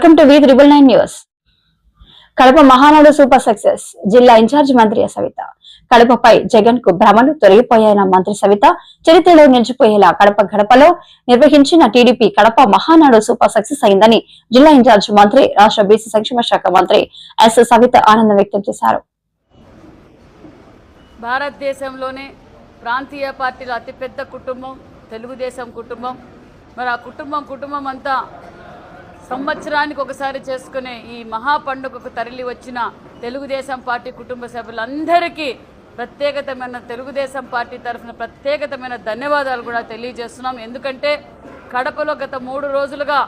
Welcome to V9 news. Kadapa Mahanadu super success. జిల్లా incharge మంత్రి సవిత. కడపపై జగన్ కు భ్రమలు తొలగిపోయిన మంత్రి సవిత చరిత్రలో నిలిచిపోయేలా కడప గడపలో నిర్వహించిన TDP Kadapa Mahanadu super success అయిందని జిల్లా ఇన్ఛార్జ్ మంత్రి, రాష్ట్ర బీసీ సంక్షేమ శాఖ మంత్రి ఎస్ సవిత ఆనందం వ్యక్తం చేశారు. భారతదేశంలోనే ప్రాంతీయ పార్టీల అతిపెద్ద కుటుంబం తెలుగుదేశం కుటుంబం. మరి ఆ కుటుంబం అంతా సంవత్సరానికి ఒకసారి చేసుకునే ఈ మహా పండుగకు తరలి వచ్చిన తెలుగుదేశం పార్టీ కుటుంబ సభ్యులందరికీ ప్రత్యేకతమైన తెలుగుదేశం పార్టీ తరఫున ప్రత్యేకతమైన ధన్యవాదాలు కూడా తెలియజేస్తున్నాం. ఎందుకంటే కడపలో గత 3 రోజులుగా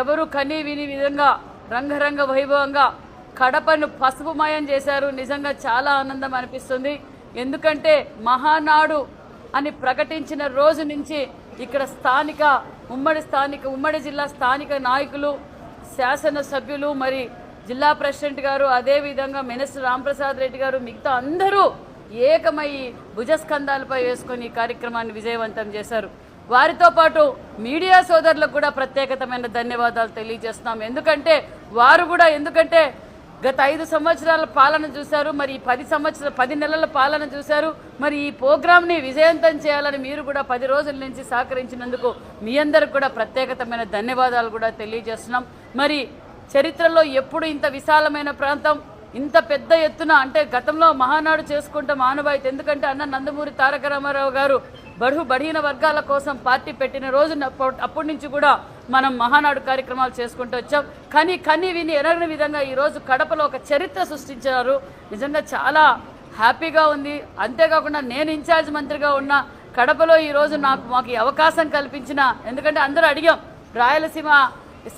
ఎవరు కనీ విని విధంగా రంగరంగ వైభవంగా కడపను పసుపుమయం చేశారు. నిజంగా చాలా ఆనందం అనిపిస్తుంది. ఎందుకంటే మహానాడు అని ప్రకటించిన రోజు నుంచి ఇక్కడ ఉమ్మడి జిల్లా స్థానిక నాయకులు, శాసనసభ్యులు, మరి జిల్లా ప్రెసిడెంట్ గారు, అదేవిధంగా మినిస్టర్ రాంప్రసాద్ రెడ్డి గారు, మిగతా అందరూ ఏకమై భుజస్కంధాలపై వేసుకొని ఈ కార్యక్రమాన్ని విజయవంతం చేశారు. వారితో పాటు మీడియా సోదరులకు కూడా ప్రత్యేకతమైన ధన్యవాదాలు తెలియజేస్తున్నాం. ఎందుకంటే వారు కూడా గత 5 సంవత్సరాల పాలన చూశారు, మరి 10 నెలల పాలన చూశారు. మరి ఈ ప్రోగ్రామ్ని విజయవంతం చేయాలని మీరు కూడా 10 రోజుల నుంచి సహకరించినందుకు మీ అందరికి కూడా ప్రత్యేకతమైన ధన్యవాదాలు కూడా తెలియజేస్తున్నాం. మరి చరిత్రలో ఎప్పుడు ఇంత విశాలమైన ప్రాంతం, ఇంత పెద్ద ఎత్తున అంటే గతంలో మహానాడు చేసుకుంటాం ఆనవాయితీ. ఎందుకంటే అన్న నందమూరి తారక రామారావు గారు బడిన వర్గాల కోసం పార్టీ పెట్టిన రోజు అప్పటి నుంచి కూడా మనం మహానాడు కార్యక్రమాలు చేసుకుంటూ వచ్చాం. కానీ విని ఎనగని విధంగా ఈరోజు కడపలో ఒక చరిత్ర సృష్టించారు. నిజంగా చాలా హ్యాపీగా ఉంది. అంతేకాకుండా నేను ఇన్ఛార్జ్ మంత్రిగా ఉన్న కడపలో ఈరోజు మాకు ఈ అవకాశం కల్పించిన, ఎందుకంటే అందరూ అడిగాం, రాయలసీమ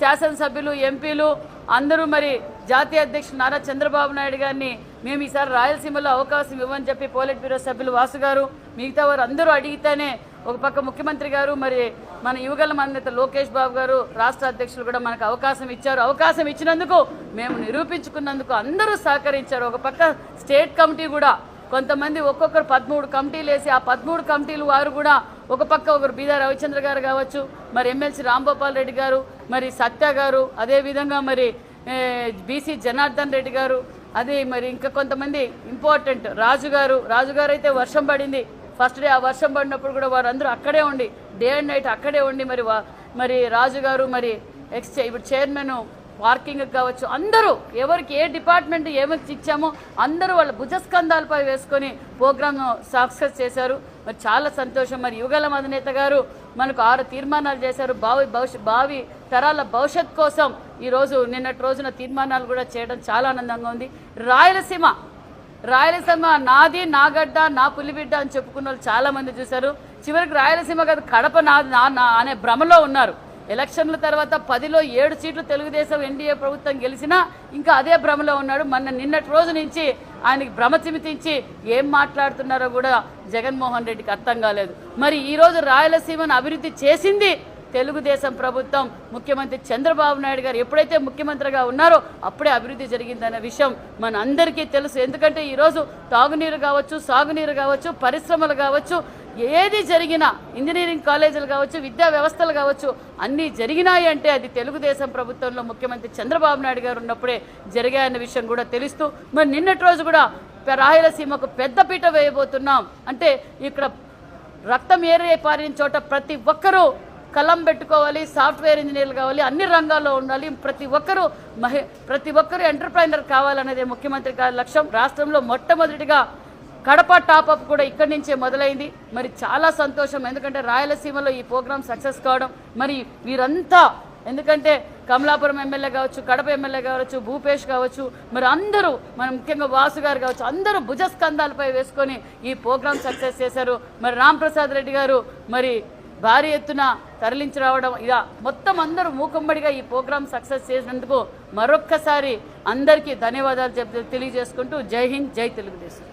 శాసనసభ్యులు, ఎంపీలు అందరూ మరి జాతీయ అధ్యక్షుడు నారా చంద్రబాబు నాయుడు గారిని మేము ఈసారి రాయలసీమలో అవకాశం ఇవ్వని చెప్పి పోలిట్ బ్యూరో సభ్యులు వాసు గారు, మిగతా వారు అందరూ అడిగితేనే ఒక పక్క ముఖ్యమంత్రి గారు, మరి మన యువగల మన్నేత లోకేష్ బాబు గారు, రాష్ట్ర అధ్యక్షులు కూడా మనకు అవకాశం ఇచ్చారు. అవకాశం ఇచ్చినందుకు, మేము నిరూపించుకున్నందుకు అందరూ సహకరించారు. ఒక పక్క స్టేట్ కమిటీ కూడా కొంతమంది ఒక్కొక్కరు 13 కమిటీలు వేసి ఆ 13 కమిటీలు వారు కూడా ఒక పక్క ఒకరు బీదా రవిచంద్ర గారు కావచ్చు, మరి ఎమ్మెల్సీ రాంగోపాల్ రెడ్డి గారు, మరి సత్య గారు, అదేవిధంగా మరి బీసీ జనార్దన్ రెడ్డి గారు, అదే మరి ఇంకా కొంతమంది ఇంపార్టెంట్ రాజు గారు అయితే వర్షం పడింది ఫస్ట్ డే. ఆ వర్షం పడినప్పుడు కూడా వారు అందరూ అక్కడే ఉండి డే అండ్ నైట్ అక్కడే ఉండి మరి రాజు గారు, మరి ఇప్పుడు చైర్మన్ పార్కింగ్ కావచ్చు, అందరూ ఎవరికి ఏ డిపార్ట్మెంట్ ఏమకి ఇచ్చామో అందరూ వాళ్ళ భుజస్కంధాలపై వేసుకొని ప్రోగ్రామ్ సక్సెస్ చేశారు. మరి చాలా సంతోషం. మరి యుగల అధినేత గారు మనకు 6 తీర్మానాలు చేశారు. భావి తరాల భవిష్యత్ కోసం ఈరోజు నిన్నటి రోజున తీర్మానాలు కూడా చేయడం చాలా ఆనందంగా ఉంది. రాయలసీమ నాది, నా గడ్డ, నా పులిబిడ్డ అని చెప్పుకున్న వాళ్ళు చాలామంది చూశారు. చివరికి రాయలసీమ కాదు కడప అనే భ్రమలో ఉన్నారు. ఎలక్షన్ల తర్వాత 10లో 7 సీట్లు తెలుగుదేశం ఎన్డీఏ ప్రభుత్వం గెలిచినా ఇంకా అదే భ్రమలో ఉన్నాడు. నిన్నటి రోజు నుంచి ఆయనకి భ్రమ చిమితించి ఏం మాట్లాడుతున్నారో కూడా జగన్మోహన్ రెడ్డికి అర్థం కాలేదు. మరి ఈరోజు రాయలసీమను అభివృద్ధి చేసింది తెలుగుదేశం ప్రభుత్వం, ముఖ్యమంత్రి చంద్రబాబు నాయుడు గారు ఎప్పుడైతే ముఖ్యమంత్రిగా ఉన్నారో అప్పుడే అభివృద్ధి జరిగిందనే విషయం మన అందరికీ తెలుసు. ఎందుకంటే ఈరోజు తాగునీరు కావచ్చు, సాగునీరు కావచ్చు, పరిశ్రమలు కావచ్చు, ఏది జరిగినా, ఇంజనీరింగ్ కాలేజీలు కావచ్చు, విద్యా వ్యవస్థలు కావచ్చు, అన్నీ జరిగినాయి అంటే అది తెలుగుదేశం ప్రభుత్వంలో ముఖ్యమంత్రి చంద్రబాబు నాయుడు గారు ఉన్నప్పుడే జరిగాయన్న విషయం కూడా తెలుస్తూ, మరి నిన్నటి రోజు కూడా రాయలసీమకు పెద్దపీట వేయబోతున్నాం. అంటే ఇక్కడ రక్తం పారిన చోట ప్రతి ఒక్కరూ కలం పెట్టుకోవాలి, సాఫ్ట్వేర్ ఇంజనీర్లు కావాలి, అన్ని రంగాల్లో ఉండాలి, ప్రతి ఒక్కరు ఎంటర్ప్రైనర్ కావాలనేది ముఖ్యమంత్రి గారి లక్ష్యం. రాష్ట్రంలో మొట్టమొదటిగా కడప టాప్అప్ కూడా ఇక్కడి నుంచే మొదలైంది. మరి చాలా సంతోషం. ఎందుకంటే రాయలసీమలో ఈ ప్రోగ్రాం సక్సెస్ కావడం, మరి వీరంతా, ఎందుకంటే కమలాపురం ఎమ్మెల్యే కావచ్చు, కడప ఎమ్మెల్యే కావచ్చు, భూపేష్ కావచ్చు, మరి అందరూ, మన ముఖ్యంగా వాసు గారు కావచ్చు, అందరూ భుజస్కంధాలపై వేసుకొని ఈ ప్రోగ్రాం సక్సెస్ చేశారు. మరి రాంప్రసాద్ రెడ్డి గారు మరి భారీ ఎత్తున తరలించి రావడం, ఇలా మొత్తం అందరూ మూకుమ్మడిగా ఈ ప్రోగ్రాం సక్సెస్ చేసినందుకు మరొక్కసారి అందరికీ ధన్యవాదాలు తెలియజేసుకుంటూ జై హింద్, జై తెలుగుదేశం.